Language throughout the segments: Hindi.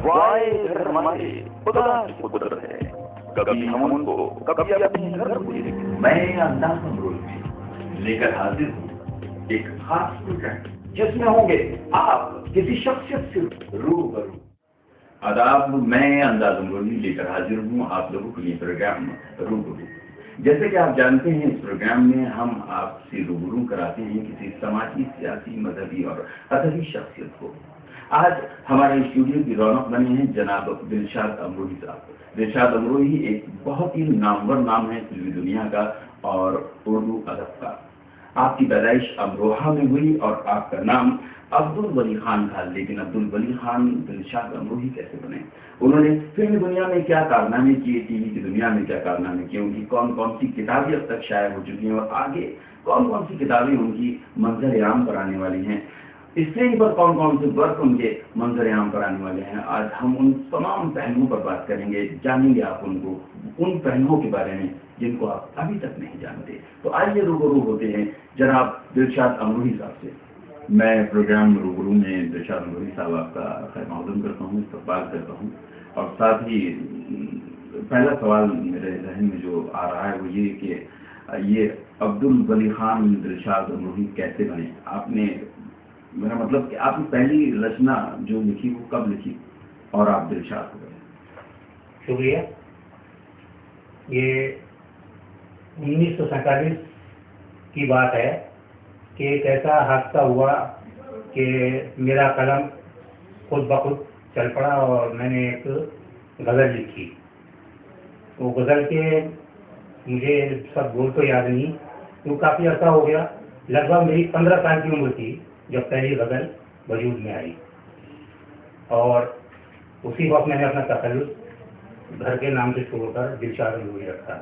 वाहे घर हमारे खुदा की कुदरत है, कभी हम उनको कभी अपने घर बुलाएंगे। मैं अंदाज अमरोही में लेकर हाजिर हूँ एक खास प्रोग्राम जिसमें होंगे आप किसी शख्सियत से रूबरू। आदाब, मैं अंदाज अमरोही लेकर हाजिर हूँ आप लोगों के लिए प्रोग्राम रूबरू। जैसे कि आप जानते हैं, इस प्रोग्राम में हम आपसे रूबरू कराते हैं किसी समाजी, सियासी, मजहबी और अदबी शख्सियत को। आज हमारे स्टूडियो की रौनक बने हैं जनाब दिलशाद अमरोही साहब। दिलशाद अमरोही एक बहुत ही नामवर नाम है फिल्मी दुनिया का और उर्दू अदब का। आपकी पैदाइश अमरोहा में हुई और आपका नाम अब्दुल वली खान था, लेकिन अब्दुल वली खान दिलशाद अमरोही कैसे बने? उन्होंने फिल्मी दुनिया में क्या कारनामे किए, टीवी की दुनिया में क्या कारनामे किए, उनकी कौन कौन सी किताबें अब तक शाया हो चुकी हैं और आगे कौन कौन सी किताबें उनकी मंजर आम पर आने वाली हैं, स्क्रीन पर कौन कौन से वर्क उनके मंजर आम पर आने वाले हैं। आज हम उन तमाम पहलुओं पर बात करेंगे, जानेंगे आप उनको, उन पहलुओं के बारे में जिनको आप अभी तक नहीं जानते। तो आइए रूबरू होते हैं जनाब दिलशाद अमरोही साहब से। मैं प्रोग्राम रूबरू में दिलशाद अमरोही साहब आपका खैर मकदम करता हूँ, इस्तकबाल करता हूँ। और साथ ही पहला सवाल मेरे जहन में जो आ रहा है वो ये कि ये अब्दुल वली खान दिलशाद अमरोही कैसे बने? आपने, मेरा मतलब कि आपने पहली रचना जो लिखी वो कब लिखी और आप दिलशाद हो गए? शुक्रिया। ये 1947 की बात है कि एक ऐसा हादसा हुआ कि मेरा कलम खुद ब खुद चल पड़ा और मैंने एक गज़ल लिखी। वो गज़ल के मुझे सब बोल तो याद नहीं, वो काफ़ी अर्सा हो गया। लगभग मेरी 15 साल की उम्र थी जब पहली गज़ल वजूद में आई और उसी वक्त मैंने अपना तखल्लुस घर के नाम से छोड़कर दिलशाद अमरोही रखा।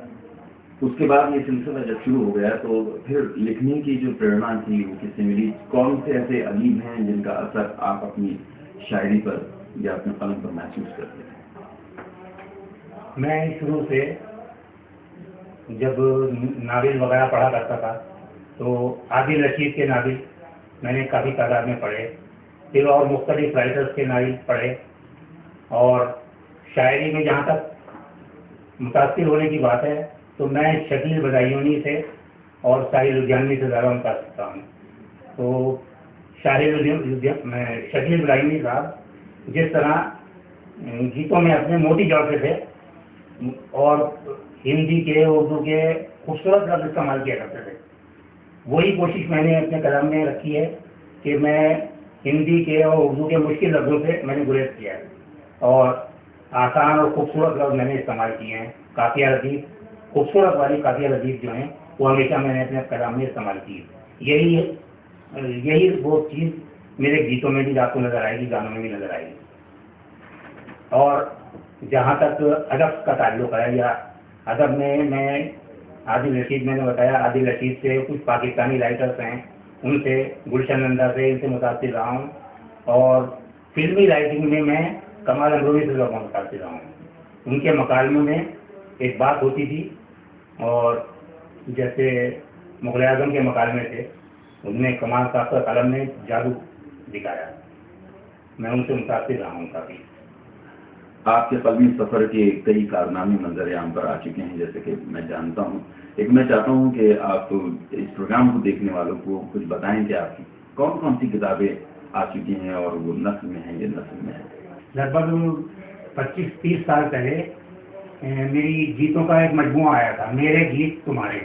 उसके बाद ये सिलसिला जब शुरू हो गया तो फिर लिखने की जो प्रेरणा थी वो किससे मिली? कौन से ऐसे अदीब हैं जिनका असर आप अपनी शायरी पर या अपने कलम पर महसूस करते हैं? मैं शुरू से जब नावल वगैरह पढ़ा करता था तो आदिल रशीद के नावल मैंने काफ़ी तादाद में पढ़े, फिर और मुख्तलिफ राइटर्स के नावल पढ़े। और शायरी में जहाँ तक मुतासिर होने की बात है तो मैं शकील बदायूनी से और साहिल लुधियानवी से ज़्यादा मुतासिर हूँ। तो शकील बदायूनी साहब जिस तरह गीतों में अपने मोती जोड़ते थे और हिंदी के, उर्दू के खूबसूरत लफ्ज़ इस्तेमाल किया करते थे, वही कोशिश मैंने अपने कलाम में रखी है कि मैं हिंदी के और उर्दू के मुश्किल लफ्ज़ों से मैंने गुरेज किया है और आसान और खूबसूरत लफ्ज़ मैंने इस्तेमाल किए हैं। काफ़िया लतीफ़, खूबसूरत वाली काफ़िया लतीफ़ जो हैं वो हमेशा मैंने अपने कलाम में इस्तेमाल की है। यही वो चीज़ मेरे गीतों में भी आपको नज़र आएगी, गानों में भी नज़र आएगी। और जहाँ तक अदब का ताल्लुक़ है या अदब में मैं आदिल रशीद, मैंने बताया आदिल रशीद से, कुछ पाकिस्तानी राइटर्स हैं उनसे, गुलशन नंदा से, इनसे मुतासिर रहा हूँ। और फिल्मी राइटिंग में मैं कमाल अमरोही से ज़्यादा मुतासिर रहा हूँ। उनके मकालमों में एक बात होती थी और जैसे मुग़ल आज़म के मकालमे थे, उनमें कमाल साहब का कलम ने जादू दिखाया। मैं उनसे मुतासिर रहा हूँ काफ़ी। आपके कलमी सफ़र के कई कारनामे मंजर आम पर आ चुके हैं, जैसे कि मैं जानता हूँ। एक मैं चाहता हूँ कि आप इस प्रोग्राम को देखने वालों को कुछ बताएं कि आपकी कौन कौन सी किताबें आ चुकी हैं और वो नस्ल में हैं या नस्ल में है। लगभग 25-30 साल पहले मेरी गीतों का एक मजमूआ आया था, मेरे गीत तुम्हारे।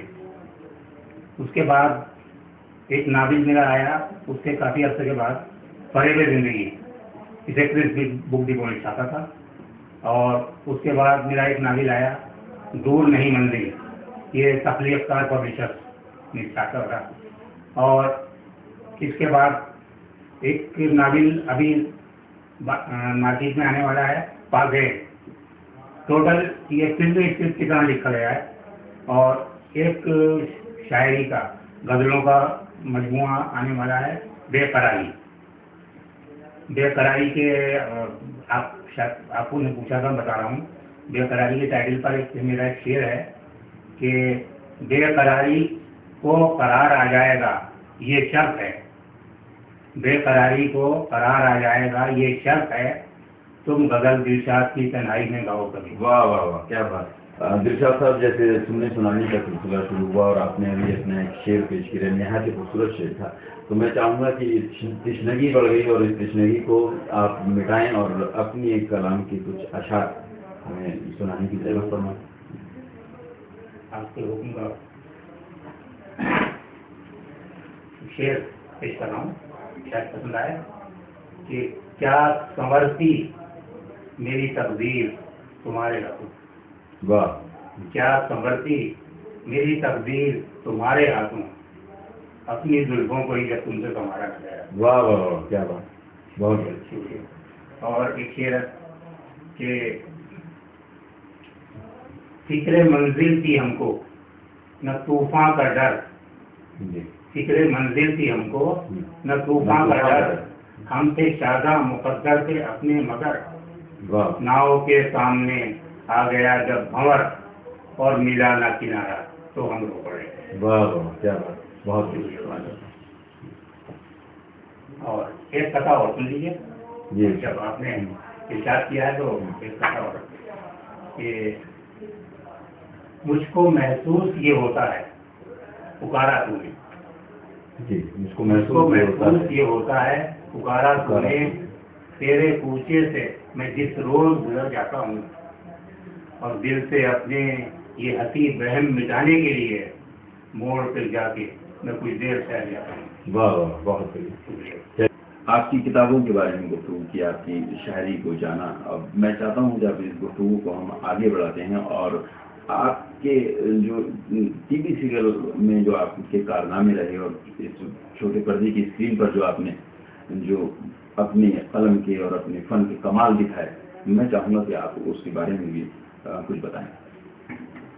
उसके बाद एक नावल मेरा आया, उसके काफ़ी अर्से के बाद फरेब ज़िंदगी, इसे क्रिस बुक डिपो में छापा था। और उसके बाद मेरा एक नावल आया दूर नहीं मंजिल, ये तख्लीक़कार पब्लिशर्स ने छापा था। और इसके बाद एक नावल अभी मार्केट में आने वाला है, पागे। टोटल ये फिल्मी स्क्रिप्ट की तरह लिखा गया है। और एक शायरी का, गज़लों का मजमूआ आने वाला है, बेकरारी। बेकरारी के आपको ने पूछा था, बता रहा हूँ। बेकरारी के टाइटल पर एक मेरा एक शेर है कि बेकरारी को करार आ जाएगा ये शर्त है, बेकरारी को करार आ जाएगा ये शर्त है, तुम गजल दिलशाद की तन्हाई में गाओ कभी। वाह वाह वाह, क्या बात। दिलशाद साहब, जैसे तुमने सुनाने का सिलसिला शुरू हुआ और आपने अभी अपना एक शेर पेश किया, नहायत ही खूबसूरत शेर था, तो मैं चाहूँगा कि तशनगी बढ़ गई और इस तशनगी को आप मिटाएं और अपनी एक कलाम की कुछ अशार हमें सुनाने की जरूरत फरमाएं। आपके हुक्म का शेर पेश कर रहा हूँ, शायद पसंद आए कि क्या संवरती मेरी तकदीर तुम्हारे हाथों। वाह। क्या संवरती मेरी तकदीर तुम्हारे हाथों, अपनी जुल्फों को ही जब तुमसे तुम्हारा नजर। वाह वाह वाह, क्या बात, बहुत शुक्रिया। और एक शेर कि फिक्रे मंजिल थी हमको न तूफान का डर, फिक्रे मंजिल थी हमको न तूफान का डर, हम थे शादा मुकद्दर थे अपने मगर, नाव के सामने आ गया जब भंवर और मिला ना किनारा तो हम रो पड़े। वाह वाह, क्या बात, बहुत शुक्रिया। और एक कथा और सुन लीजिए जी। जब आपने इरशाद किया है तो एक कथा और कि मुझको महसूस ये होता है पुकारा तूने, जी, मुझको महसूस ये होता है पुकारा तूने, तेरे पूछे से मैं जिस रोज गुजर जाता हूँ और दिल से अपने ये हंसी बहम मिटाने के लिए मोड़ पे जाके मैं कुछ देर ठहर जाता हूँ। वाह वाह, बहुत शुक्रिया। आपकी किताबों के बारे में गुफ्तगू की, आपकी शायरी को जाना। अब मैं चाहता हूँ कि आप इस गुफ्तगू को हम आगे बढ़ाते हैं और आपके जो टीवी सीरियल में जो आपके कारनामे रहे और इस छोटे पर्दे की स्क्रीन पर जो आपने जो अपने कलम के और अपने फन के कमाल दिखाए, मैं चाहूँगा कि आप उसके बारे में भी कुछ बताएं।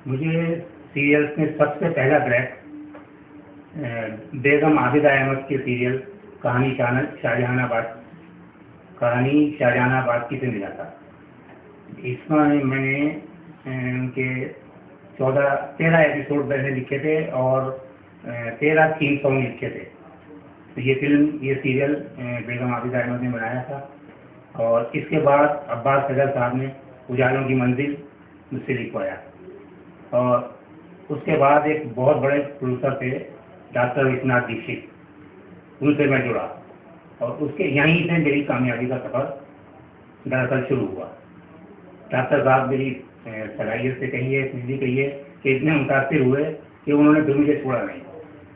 मुझे सीरियल्स में सबसे पहला ब्रेक बेगम आबिदा अहमद के सीरियल कहानी शाहजहानाबाद की से मिला था। इसमें मैंने उनके 13 एपिसोड मैंने लिखे थे और 13 थीम सॉन्ग लिखे थे। तो ये सीरियल बेगम आबिदा अहमद ने बनाया था और इसके बाद अब्बास सदर साहब ने उजालों की मंजिल मुझसे लिखवाया और उसके बाद एक बहुत बड़े प्रोड्यूसर थे डॉक्टर विश्वनाथ दीक्षित, उनसे मैं जुड़ा और उसके यहीं से मेरी कामयाबी का सफर दरअसल शुरू हुआ। डॉक्टर साहब मेरी सलाहियत से कहिए, फिर कहिए कि इतने मुतासिर हुए कि उन्होंने फिर मुझे छोड़ा नहीं।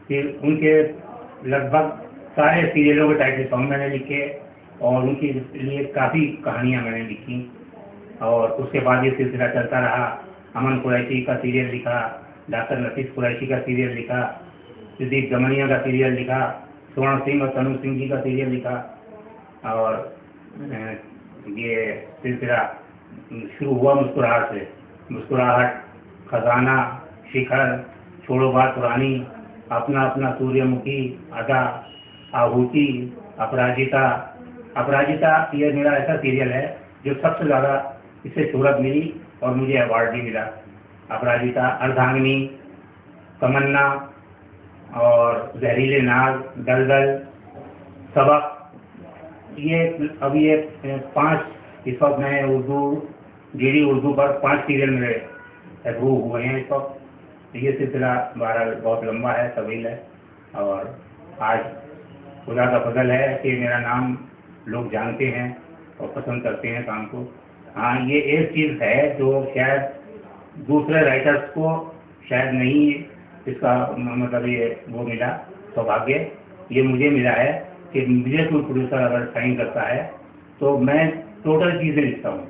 फिर उनके लगभग सारे सीरियलों के टाइटल सॉन्ग मैंने लिखे और उनके लिए काफ़ी कहानियाँ मैंने लिखी और उसके बाद ये सिलसिला चलता रहा। अमन कुरैशी का सीरियल लिखा, डॉक्टर नफीस कुरैशी का सीरियल लिखा, सिद्दीक दमनिया का सीरियल लिखा, स्वर्ण सिंह और तनु सिंह जी का सीरियल लिखा और ये सिलसिला शुरू हुआ मुस्कुराहट से। मुस्कुराहट, खजाना, शिखर, छोड़ो बात पुरानी, अपना अपना सूर्यमुखी, अदा, आहूति, अपराजिता। अपराजिता ये मेरा ऐसा सीरियल है जो सबसे ज़्यादा इससे शोहरत मिली और मुझे अवार्ड भी मिला। अपराजिता, अर्धांगिनी, तमन्ना और जहरीले नाग, दलदल, सबक, ये अभी ये 5 इस वक्त मैं डीडी उर्दू पर 5 सीरियल मेरे अप्रूव हुए हैं इस वक्त। ये सिलसिला बहरहाल बहुत लंबा है, तवील है और आज खुदा का फजल है कि मेरा नाम लोग जानते हैं और पसंद करते हैं काम को। हाँ, ये एक चीज़ है जो शायद दूसरे राइटर्स को शायद नहीं इसका मतलब ये वो मिला सौभाग्य, ये मुझे मिला है कि मुझे कोई प्रोड्यूसर अगर साइन करता है तो मैं टोटल चीज़ें लिखता हूँ।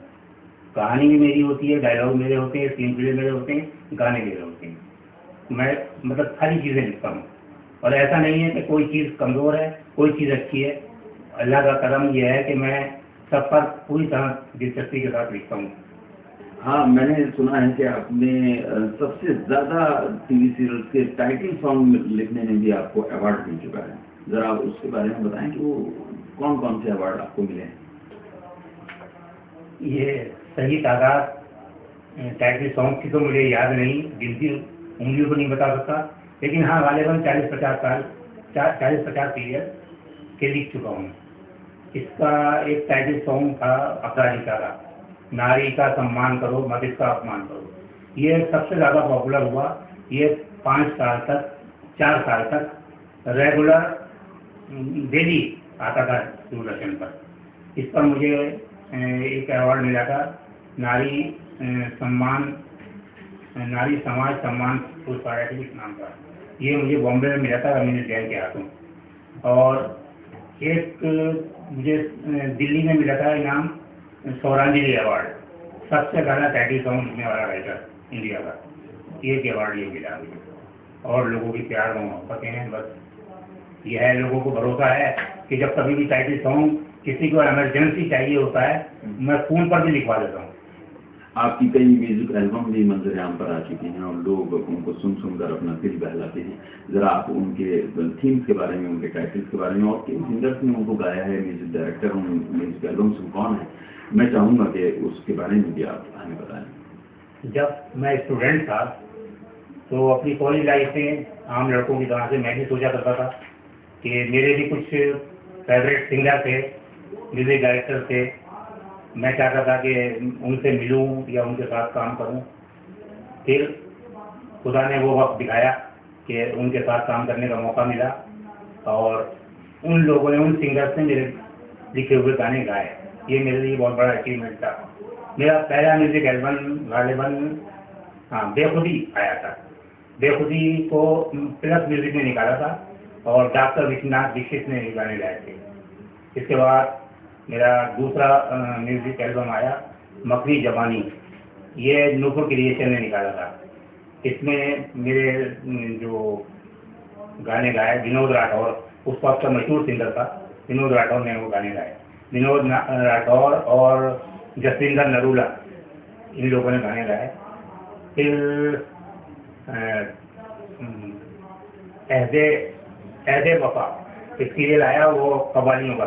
कहानी भी मेरी होती है, डायलॉग मेरे होते हैं, सीन प्ले मेरे होते हैं, गाने मेरे होते हैं। मैं मतलब सारी चीज़ें लिखता हूँ और ऐसा नहीं है कि कोई चीज़ कमज़ोर है, कोई चीज़ अच्छी है। अल्लाह का करम यह है कि मैं सब पर पूरी तरह दिलचस्पी के साथ लिखता हूँ। हाँ, मैंने सुना है कि आपने सबसे ज़्यादा टीवी सीरियल के टाइटल सॉन्ग लिखने में भी आपको अवार्ड मिल चुका है। ज़रा उसके बारे में बताएं कि वो कौन कौन से अवार्ड आपको मिले हैं। ये सही तादाद टाइटल सॉन्ग की तो मुझे याद नहीं, गिनती उंगलियों को नहीं बता सकता, लेकिन हाँ गालिबन 40-50 सीरियल के लिख चुका हूँ इसका एक टाइटल सॉन्ग था अपराजिता का, नारी का सम्मान करो मत इसका अपमान करो। ये सबसे ज़्यादा पॉपुलर हुआ। ये 5 साल तक 4 साल तक रेगुलर डेली आता था दूरदर्शन पर। इस पर मुझे एक अवार्ड मिला था, नारी समाज सम्मान पुरस्कार इस नाम का। ये मुझे बॉम्बे में मिला था रवींद्र जैन के हाथों। और एक मुझे दिल्ली में मिला था इनाम सौरांजलि अवार्ड, सबसे ज़्यादा टाइटल सॉन्ग लिखने वाला राइटर इंडिया का। एक अवार्ड ये मिला मुझे। और लोगों की प्यार और मोहब्बतें हैं, बस यह है, लोगों को भरोसा है कि जब कभी भी टाइटल सॉन्ग किसी को इमरजेंसी चाहिए होता है, मैं फ़ोन पर भी लिखवा देता हूँ। आपकी कई म्यूजिक एल्बम भी मंजर-ए-आम पर आ चुकी हैं और लोग उनको सुनकर अपना दिल बहलाते हैं। जरा आप उनके थीम्स के बारे में, उनके टाइटल्स के बारे में और किन सिंगर्स ने उनको गाया है, म्यूजिक डायरेक्टर उन म्यूजिक एल्बम्स में कौन है, मैं चाहूँगा कि उसके बारे में भी आप हमें बताएं। जब मैं स्टूडेंट था तो अपनी कॉलेज लाइफ में आम लड़कों की तरह से मैं भी सोचा करता था कि मेरे भी कुछ फेवरेट सिंगर थे, म्यूजिक डायरेक्टर थे। मैं चाहता था कि उनसे मिलूं या उनके साथ काम करूं। फिर खुदा ने वो वक्त दिखाया कि उनके साथ काम करने का मौका मिला और उन लोगों ने, उन सिंगर्स ने मेरे लिखे हुए गाने गाए। ये मेरे लिए बहुत बड़ा अचीवमेंट था। मेरा पहला म्यूजिक एल्बम गालिबन बेखुदी आया था। बेखुदी को प्लस म्यूजिक ने निकाला था और डॉक्टर विश्वनाथ दीक्षित ने गाने गाए थे। इसके बाद मेरा दूसरा म्यूजिक एल्बम आया मखनी जवानी, ये नूपुर क्रिएशन ने निकाला था। इसमें मेरे जो गाने गाए विनोद राठौर, उस वक्त का मशहूर सिंगर था विनोद राठौर ने वो गाने गाए। विनोद राठौर और जसविंदर नरूला, इन लोगों ने गाने गाए। फिर एहदे वफा एक सीरियल आया, वो कव्वालियों का,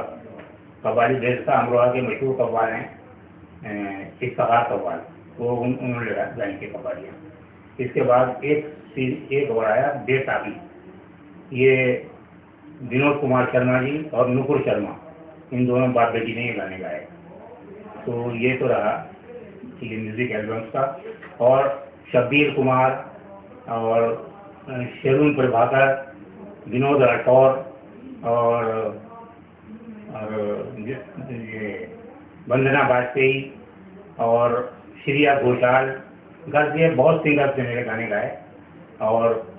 कव्वाली देश का अमरोहा के मशहूर कव्वाल हैं इफ्तिखार कव्वाल, वो उन्होंने गाई थी कव्वालियाँ। इसके बाद एक और आया बेसाबी, ये विनोद कुमार शर्मा जी और नुपुर शर्मा, इन दोनों बाप बेटी ने ये गाने गाए। तो ये तो रहा ये म्यूजिक एल्बम्स का। और शब्बीर कुमार और शेरून प्रभाकर, विनोद राठौर और ये वंदना वाजपेयी और श्रेया घोषाल, घर ये बहुत सिंगर्स ने मेरे गाने गाए। और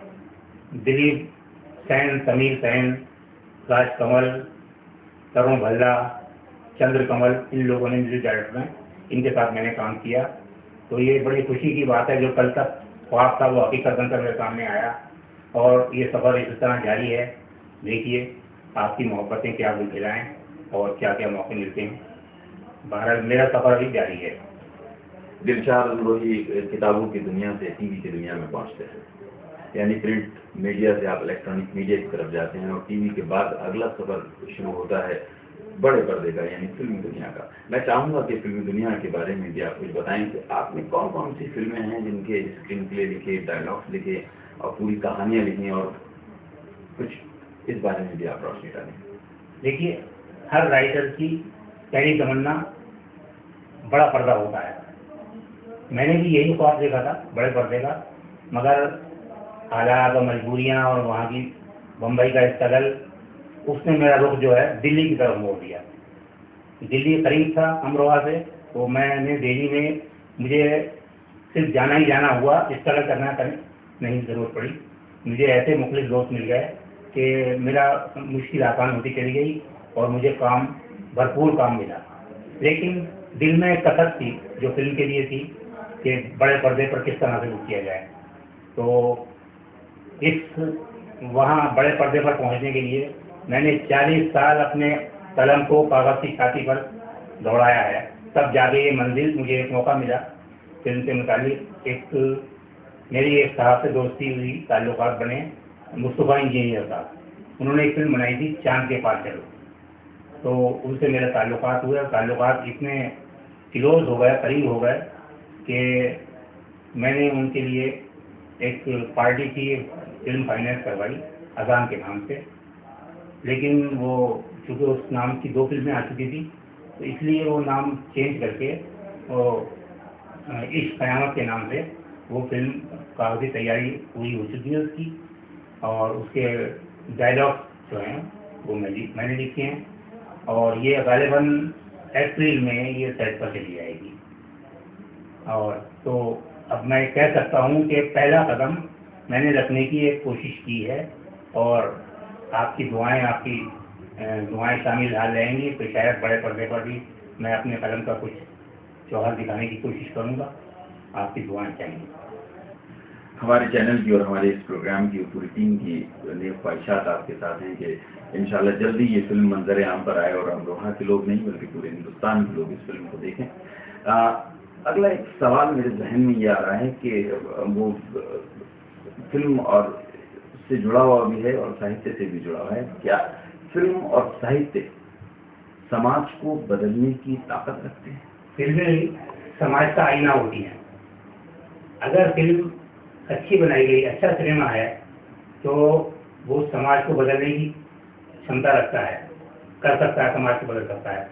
दिलीप सेन, समीर सेन, राजकमल, तरुण भल्ला, चंद्र कमल, इन लोगों ने म्यूजिक डायरेक्टर हैं, इनके साथ मैंने काम किया। तो ये बड़ी खुशी की बात है, जो कल तक ख्वाब था वो हकीकत बनकर मेरे सामने आया और ये सफ़र इस तरह जारी है। देखिए आपकी मोहब्बतें क्या खिलाएँ और क्या क्या मौके मिलते हैं। बहरहाल मेरा सफ़र अभी जारी है। दिलशाद अमरोही किताबों की दुनिया से टीवी की दुनिया में पहुंचते हैं, यानी प्रिंट मीडिया से आप इलेक्ट्रॉनिक मीडिया की तरफ जाते हैं और टीवी के बाद अगला सफर शुरू होता है बड़े पर्दे का, यानी फिल्मी दुनिया का। मैं चाहूँगा कि फिल्मी दुनिया के बारे में भी आप कुछ बताएं कि आपने कौन कौन सी फिल्में हैं जिनके स्क्रीन प्ले लिखे, डायलॉग्स लिखे और पूरी कहानियाँ लिखी, और कुछ इस बारे में भी आप रोशनी डालें। देखिए, हर राइटर की पहली तमन्ना बड़ा पर्दा होता है। मैंने भी यही ख्वाब देखा था बड़े पर्दे का, मगर हालात और मजबूरियाँ और वहाँ की बम्बई का स्ट्रगल, उसने मेरा रुख जो है दिल्ली की तरफ मोड़ दिया। दिल्ली करीब था अमरोहा से, तो मैंने दिल्ली में मुझे सिर्फ जाना ही जाना हुआ, स्ट्रगल करना नहीं ज़रूरत पड़ी। मुझे ऐसे मुख्तलिफ दोस्त मिल गए कि मेरा मुश्किल आसान होती चली गई और मुझे काम, भरपूर काम मिला। लेकिन दिल में एक कसक थी जो फिल्म के लिए थी कि बड़े पर्दे पर किस तरह से बुक किया जाए। तो वहाँ बड़े पर्दे पर पहुँचने के लिए मैंने 40 साल अपने कलम को कागज़ की छाती पर दौड़ाया है, तब जाके ये मंजिल, मुझे एक मौका मिला फिल्म से मुताल्लिक। एक मेरी एक साहब से दोस्ती हुई, ताल्लुकात बने, मुस्तफ़ा इंजीनियर साहब, उन्होंने एक फिल्म बनाई थी चांद के पार चलो, तो उनसे मेरे ताल्लुकात हुए। ताल्लुकात इतने क्लोज हो गए, करीब हो गए कि मैंने उनके लिए एक पार्टी की फिल्म फाइनेंस करवाई अजान के नाम से। लेकिन वो चूँकि उस नाम की 2 फिल्में आ चुकी थी, तो इसलिए वो नाम चेंज करके वो इश्क क़यामत के नाम से वो फिल्म काफ़ी तैयारी पूरी हो चुकी है उसकी, और उसके डायलॉग जो हैं वो मैंने लिखे हैं, और ये गालिबन अप्रैल में ये सेट पर चली जाएगी। और तो अब मैं कह सकता हूँ कि पहला कदम मैंने रखने की एक कोशिश की है, और आपकी दुआएं शामिल हाल रहेंगी, तो शायद बड़े पर्दे पर भी मैं अपने कलम का कुछ जौहर दिखाने की कोशिश करूँगा। आपकी दुआएं चाहिए। हमारे चैनल की और हमारे इस प्रोग्राम की पूरी टीम की नेक ख्वाहिशात आपके साथ हैं कि इंशाल्लाह जल्दी ये फिल्म मंजर आम पर आए और अमरोहा के लोग नहीं बल्कि पूरे हिंदुस्तान के लोग इस फिल्म को देखें। अगला एक सवाल मेरे जहन में ये आ रहा है कि वो फिल्म और से जुड़ा हुआ भी है और साहित्य से भी जुड़ा हुआ है, क्या फिल्म और साहित्य समाज को बदलने की ताकत रखते हैं? फिल्में समाज का आईना होती हैं। अगर फिल्म अच्छी बनाई गई, अच्छा सिनेमा है, तो वो समाज को बदलने की क्षमता रखता है, कर सकता है, समाज को बदल सकता है।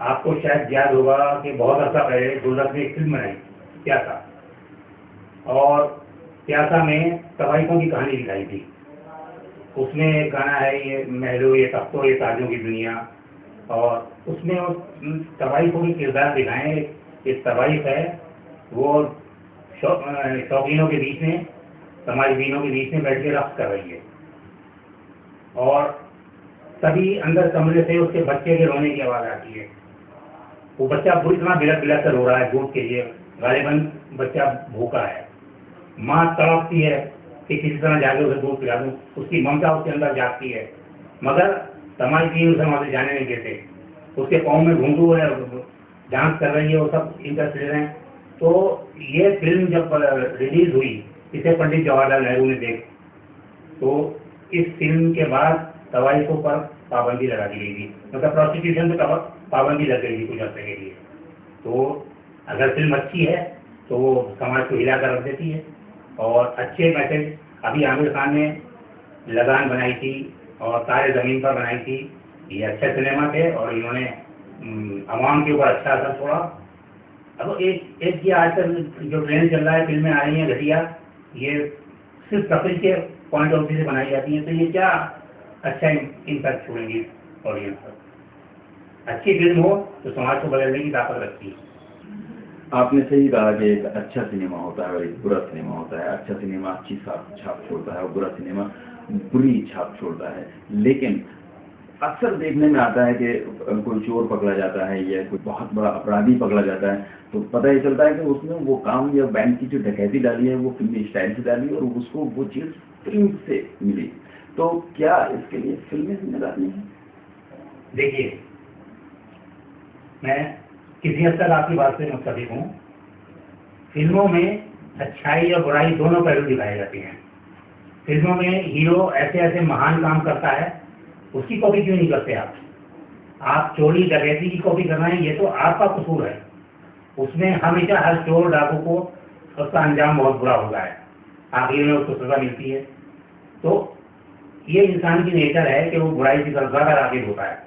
आपको शायद याद होगा कि बहुत अर्सा पहले गुलजार ने एक फिल्म बनाई प्यासा, और प्यासा में तवाइफों की कहानी दिखाई थी। उसमें एक गाना है, ये महलों ये तख्तों ये ताजों की दुनिया, और उसमें तवाइफों के किरदार दिखाए। एक तवाइफ है, वो शौकीनों के बीच में, समाजबीनों के बीच में बैठ के रक्स कर रही है, और तभी अंदर कमरे से उसके बच्चे के रोने की आवाज़ आती है। वो बच्चा बुरी तरह बिलक बिलक कर रो रहा है दूध के लिए, गालिबन बच्चा भूखा है। माँ तड़पती है कि किसी तरह जाके उसे दूध पिला दूँ, उसकी ममता उसके अंदर जागती है, मगर समाजबीन उसे वहाँ से जाने नहीं देते। उसके पाँव में घुंघरू है, डांस कर रही है, वो सब इंटरेस्ट ले रहे हैं। तो ये फिल्म जब रिलीज हुई, इसे पंडित जवाहरलाल नेहरू ने देख, तो इस फिल्म के बाद तवाइफों पर पाबंदी लगा दी गई थी, मतलब प्रोसिक्यूशन पे पाबंदी लग गई थी कुछ अर्से के लिए। तो अगर फिल्म अच्छी है तो वो समाज को हिला कर रख देती है, और अच्छे मैसेज, अभी आमिर खान ने लगान बनाई थी और तारे ज़मीन पर बनाई थी, ये अच्छे सिनेमा थे और इन्होंने आवाम के ऊपर अच्छा असर छोड़ा। अब एक ये आजकल जो ट्रेंड चल रहा है, फिल्में आ रही हैं घटिया, ये सिर्फ तफरीह के पॉइंट ऑफ व्यू से बनाई जाती हैं, तो ये क्या अच्छा इम्पैक्ट छोड़ेंगी ऑडियंस पर। अच्छी फिल्म हो तो समाज को बदलने की ताकत रखती है। आपने सही कहा कि एक अच्छा सिनेमा होता है और एक बुरा सिनेमा होता है। अच्छा सिनेमा अच्छी छाप छोड़ता है और बुरा सिनेमा बुरी छाप छोड़ता है। लेकिन अक्सर देखने में आता है कि कोई चोर पकड़ा जाता है या कोई बहुत बड़ा अपराधी पकड़ा जाता है, तो पता ही चलता है कि उसने वो काम या बैंक की जो डकैती डाली है वो फिल्मी स्टाइल से डाली और उसको वो चीज़ फिल्म से मिली। तो क्या इसके लिए फिल्में जिम्मेदार नहीं है? देखिए, मैं किसी हद तक आपकी बात से मुत्तफिक हूँ। फिल्मों में अच्छाई और बुराई दोनों पहलू दिखाए जाते हैं। फिल्मों में हीरो ऐसे ऐसे महान काम करता है, उसकी कॉपी क्यों नहीं करते आप चोरी डकैती की कॉपी कर रहे हैं, ये तो आपका कसूर है। उसमें हमेशा हर चोर डाकू को उसका अंजाम बहुत बुरा होता है, आखिर में उसको सजा मिलती है। तो ये इंसान की नेचर है कि वो बुराई की तरफ ज़्यादा राग़िब होता है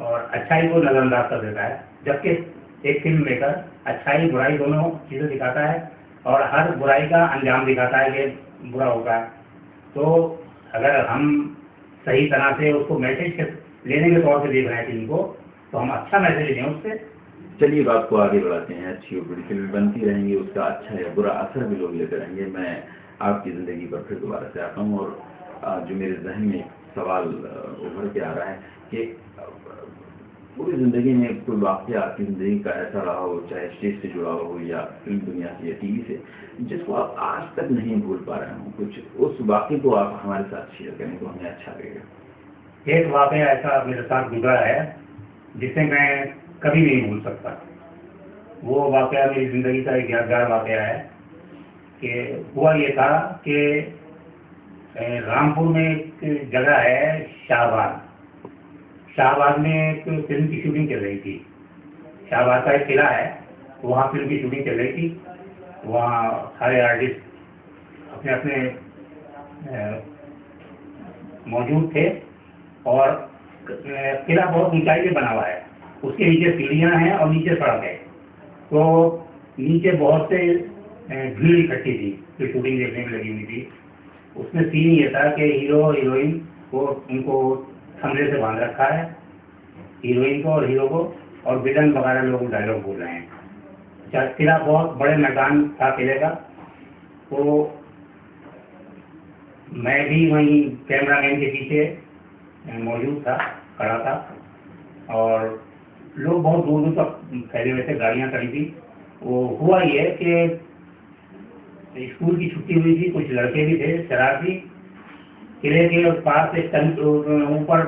और अच्छाई को नज़रअंदाज कर देता है, जबकि एक फिल्म मेकर अच्छाई बुराई दोनों चीज़ें दिखाता है और हर बुराई का अंजाम दिखाता है कि बुरा होगा। तो अगर हम सही तरह से उसको मैसेज लेने के तौर से देख रहे हैं फिल्म को, तो हम अच्छा मैसेज लें उससे। चलिए बात को आगे बढ़ाते हैं। अच्छी और बुरी फिल्में बनती रहेंगी, उसका अच्छा या बुरा असर भी लोग लेते रहेंगे। मैं आपकी ज़िंदगी पर फिर दोबारा से आता हूँ और जो मेरे जहन में सवाल उभर के आ रहा है कि पूरी ज़िंदगी में कोई वाक़या आपकी ज़िंदगी का ऐसा रहा हो, चाहे स्टेज से जुड़ा हो या फिल्म दुनिया से या टीवी से, जिसको आप आज तक नहीं भूल पा रहे हो, कुछ उस वाक़ये को आप हमारे साथ शेयर करें तो हमें अच्छा लगेगा। एक वाक़या ऐसा मेरे साथ गुजरा है जिसे मैं कभी नहीं भूल सकता। वो वाक़या मेरी ज़िंदगी का एक यादगार वाक़या है कि हुआ ये था कि रामपुर में एक जगह है शाहबाद में एक फिल्म की शूटिंग चल रही थी। शाहबाद का एक किला है, वहाँ फिल्म की शूटिंग चल रही थी। वहाँ सारे आर्टिस्ट अपने अपने मौजूद थे और किला बहुत ऊंचाई पे बना हुआ है, उसके नीचे सीढ़ियाँ हैं और नीचे सड़क है। तो नीचे बहुत से भीड़ इकट्ठी थी जो शूटिंग देखने में लगी हुई थी। उसमें सीन ये था कि हीरो हीरोइन को उनको थमले से बांध रखा है, हीरोइन को और हीरो को, और विलन वगैरह लोग डायलॉग बोल रहे हैं। किला बहुत बड़े मैदान था किले का। तो मैं भी वहीं कैमरामैन के पीछे मौजूद था, खड़ा था, और लोग बहुत दूर दूर तक फैले हुए थे, गाड़ियाँ खड़ी थी। वो हुआ ये कि स्कूल की छुट्टी हुई थी, कुछ लड़के भी थे शरारती। किले के पास एक ऊपर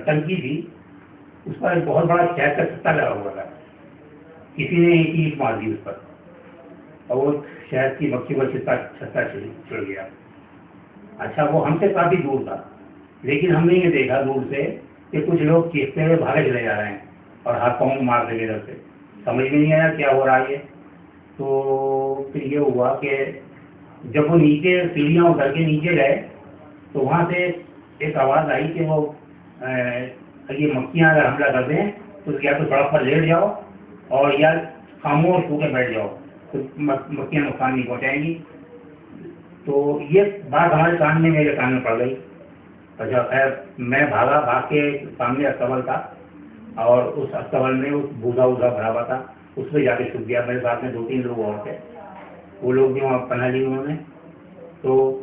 टंकी थी, उस पर एक बहुत बड़ा शहद का छत्ता लगा हुआ था। किसी ने एक ईंट मार दी उस पर और वो शहद की मक्खी पर छत्ता चिड़ गया। अच्छा, वो हमसे काफी दूर था, लेकिन हमने ये देखा दूर से कि कुछ लोग चीखते हुए भागे चले जा रहे हैं और हाथ पाँव मार देंगे इधर से। समझ में नहीं आया क्या हो रहा है ये। तो फिर ये हुआ कि जब वो नीचे सीढ़ियाँ उतर के नीचे गए तो वहाँ से एक आवाज़ आई कि वो ये मक्खियाँ अगर हमला कर दें तो या तो सड़क पर लेट जाओ और या खामोश होकर बैठ जाओ, तो मक्खियाँ नुकसान नहीं पहुँचाएंगी। तो ये बात हमारे कान में, मेरे कान में पड़ गई। अच्छा, खैर मैं भाग के सामने अस्तबल था और उस अस्तबल में उस बूझा भरा हुआ था, उस पर जाके छुप गया। मेरे साथ में 2-3 लोग और थे, वो लोग भी वहाँ पनाह ली उन्होंने। तो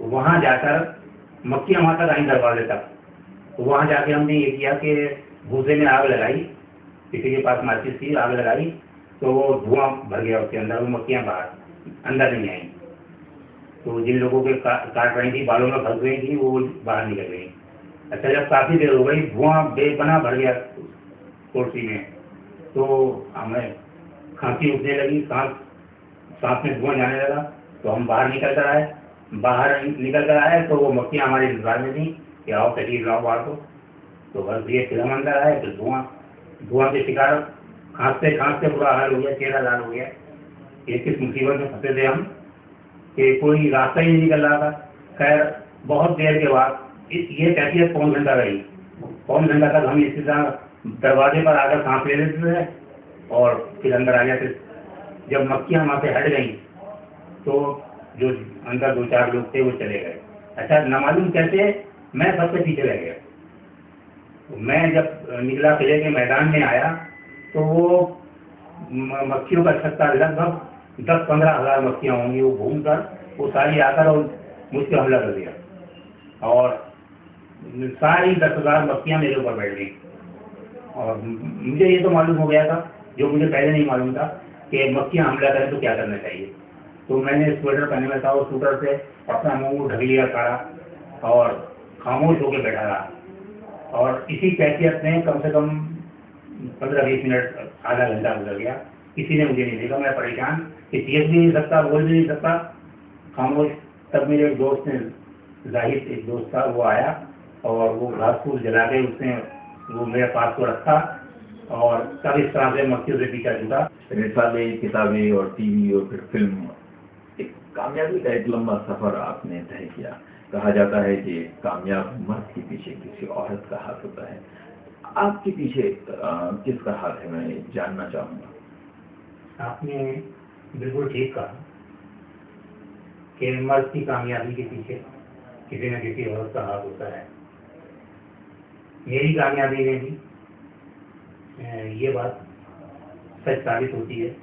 वहाँ जाकर मक्खियाँ वहाँ तक आई दरवाजे तक। तो वहाँ जाके हमने ये किया कि भूसे में आग लगाई, किसी के पास माचिस थी, आग लगाई तो वो धुआं भर गया उसके अंदर, वो मक्खियाँ बाहर अंदर नहीं आई। तो जिन लोगों के काट रही थी, बालों में फंस गई थी, वो बाहर निकल गई। अच्छा, जब काफ़ी देर हो गई, धुआं बेपनाह भर गया कुर्सी में, तो हमें खांसी उठने लगी, सांस में धुआं जाने लगा। तो हम बाहर निकल कर आए तो वो मक्खियाँ हमारे इंतजार में थी कि आओ तकलीफ लाओ बाहर को। तो बस ये फिल्म अंदर आए, फिर धुआं के शिकार, खांसते बुरा हाल हो गया, चेहरा लाल हो गया। ये किस मुसीबत में फंसे थे हम कि कोई रास्ता ही नहीं निकल रहा था। खैर बहुत देर के बाद ये कैफियत पौन घंटा रही। पौन घंटा तक हम इसी तरह दरवाजे पर आकर सांस ले लेते थे और फिर अंदर आ जाते। जब मक्खियाँ वहाँ से हट गई तो जो अंदर 2-4 लोग थे वो चले गए। अच्छा, न मालूम कैसे मैं सबसे पीछे रह गया। तो मैं जब निकला, किले के मैदान में आया, तो वो मक्खियों का छत्ता लगभग 10-15 हज़ार मक्खियाँ होंगी, वो घूमकर वो सारी आकर और मुझ पर हमला कर दिया और सारी 10,000 मक्खियाँ मेरे ऊपर बैठ गई। और मुझे ये तो मालूम हो गया था, जो मुझे पहले नहीं मालूम था, कि मक्खियाँ हमला करें तो क्या करना चाहिए। तो मैंने स्वेटर पहने में था, उस स्वेटर से अपना मुंह ढक लिया सारा और खामोश होकर बैठा रहा। और इसी कैफियत में कम से कम 15-20 मिनट, आधा घंटा गुजर गया। किसी ने मुझे नहीं देखा, मैं परेशान कि चीख भी नहीं सकता, बोल भी नहीं सकता, खामोश। तब मेरे एक दोस्त ने, जाहिद एक दोस्त था, वो आया और वो घास फूस जला के उसने वो मेरे पास को रखा और तब इस तरह से मक्खियों से पीछा छूटा। रिसाले, किताबें और टीवी और फिर फिल्म, एक कामयाबी का एक लंबा सफर आपने तय किया। कहा जाता है कि कामयाब मर्द के पीछे किसी औरत का हाथ होता है। आपके पीछे किसका हाथ है, मैं जानना चाहूँगा। आपने बिल्कुल ठीक कहा कि मर्द की कामयाबी के पीछे किसी न किसी औरत का हाथ होता है। मेरी कामयाबी में भी ये बात सच साबित होती है।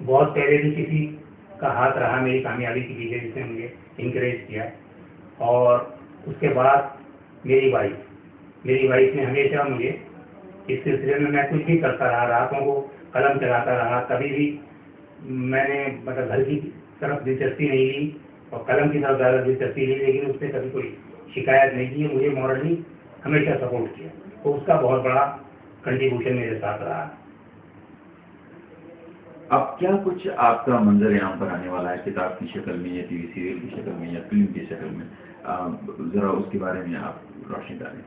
बहुत पहले भी किसी का हाथ रहा मेरी कामयाबी के पीछे, जिसने मुझे इंकरेज किया। और उसके बाद मेरी वाइफ ने हमेशा मुझे इस सिलसिले में, मैं कुछ भी करता रहा, रातों को कलम चलाता रहा, कभी भी मैंने मतलब घर की तरफ दिलचस्पी नहीं ली और कलम की तरफ ज़्यादा दिलचस्पी ली, लेकिन उसने कभी कोई शिकायत नहीं की, मुझे मॉरली हमेशा सपोर्ट किया। तो उसका बहुत बड़ा कंट्रीब्यूशन मेरे साथ रहा। अब क्या कुछ आपका मंजर यहाँ पर आने वाला है, किताब की शक्ल में या टीवी सीरियल की शक्ल में या फिल्म की शक्ल में, जरा उसके बारे में आप रोशनी डालें।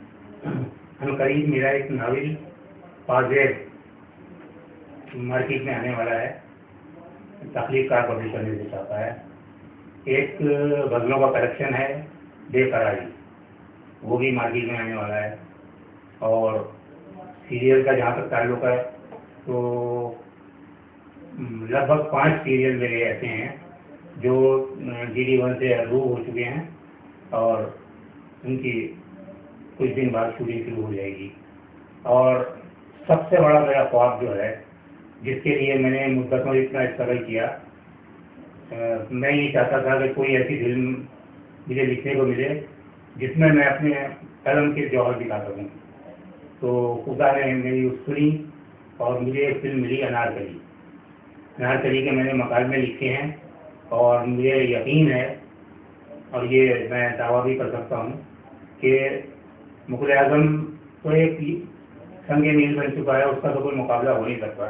हम करीब मेरा एक नावल पाजेब मार्केट में आने वाला है, तकलीफ कार पब्लिशर ने छापा है। एक गज़लों का कलेक्शन है बेकरारी, वो भी मार्केट में आने वाला है। और सीरियल का जहाँ तक ताल्लुक है तो लगभग 5 सीरियल मेरे ऐसे हैं जो DD1 से अप्रूव हो चुके हैं और उनकी कुछ दिन बाद शूटिंग शुरू हो जाएगी। और सबसे बड़ा मेरा ख्वाब जो है, जिसके लिए मैंने मुद्दतों इतना स्ट्रगल किया, मैं ये चाहता था कि कोई ऐसी फिल्म मुझे लिखने को मिले जिसमें मैं अपने कलम के जौहर दिखा सकूँ। तो खुदा ने मेरी सुनी और मुझे एक फिल्म मिली अनारकली। अनारकली के मैंने मकालमे लिखे हैं और मुझे यकीन है, और ये मैं दावा भी कर सकता हूँ कि मुग़ल आज़म तो एक संग मील बन चुका है, उसका तो कोई मुकाबला हो नहीं सकता,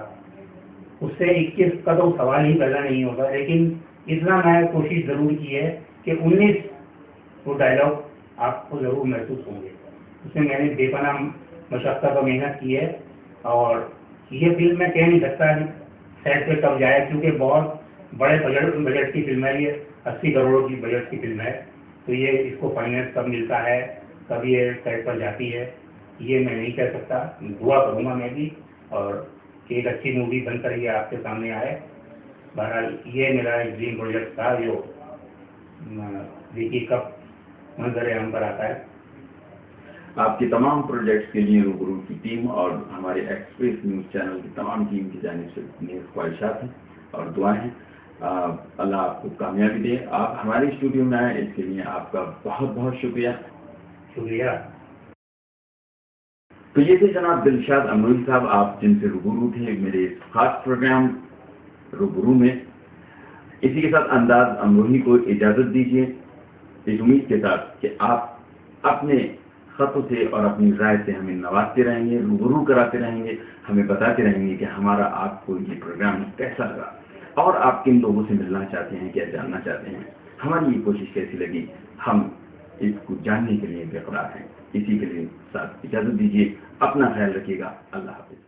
उससे 21 का तो सवाल ही पैदा नहीं होगा। लेकिन इतना मैं कोशिश ज़रूर की है कि 19 वो डायलॉग आपको ज़रूर महसूस होंगे। उसमें मैंने बेपनाह मशक्क़त और मेहनत की है। और ये फिल्म मैं कह नहीं सकता सेट पे कब जाए, क्योंकि बहुत बड़े बजट की फिल्म है, ये 80 करोड़ की बजट की फिल्म है। तो ये इसको फाइनेंस कब मिलता है, कब ये सेट पर जाती है, ये मैं नहीं कह सकता। दुआ करूँगा मैं भी और कि एक अच्छी मूवी बनकर ये आपके सामने आए। बहरहाल ये मेरा एक ड्रीम प्रोजेक्ट था जो देखिए कब मंजर आम पर आता है। आपके तमाम प्रोजेक्ट्स के लिए रूबरू की टीम और हमारे एक्सप्रेस न्यूज़ चैनल की तमाम टीम की जानिब से नेक ख्वाहिशात हैं और दुआएं हैं। अल्लाह आपको कामयाबी दे। आप हमारे स्टूडियो में आए, इसके लिए आपका बहुत बहुत शुक्रिया। शुक्रिया। तो ये थे जनाब दिलशाद अमरोही साहब, आप जिनसे रूबरू थे मेरे इस खास प्रोग्राम रूबरू में। इसी के साथ अंदाज अमरोही को इजाज़त दीजिए, इस उम्मीद के साथ कि आप अपने खतों से और अपनी राय से हमें नवाजते रहेंगे, रूबरू कराते रहेंगे, हमें बताते रहेंगे कि हमारा आपको ये प्रोग्राम कैसा लगा और आप किन लोगों से मिलना चाहते हैं, क्या जानना चाहते हैं, हमारी ये कोशिश कैसी लगी। हम इसको जानने के लिए बेकरार हैं। इसी के लिए साथ इजाज़त दीजिए। अपना ख्याल रखिएगा। अल्लाह हाफ़िज़।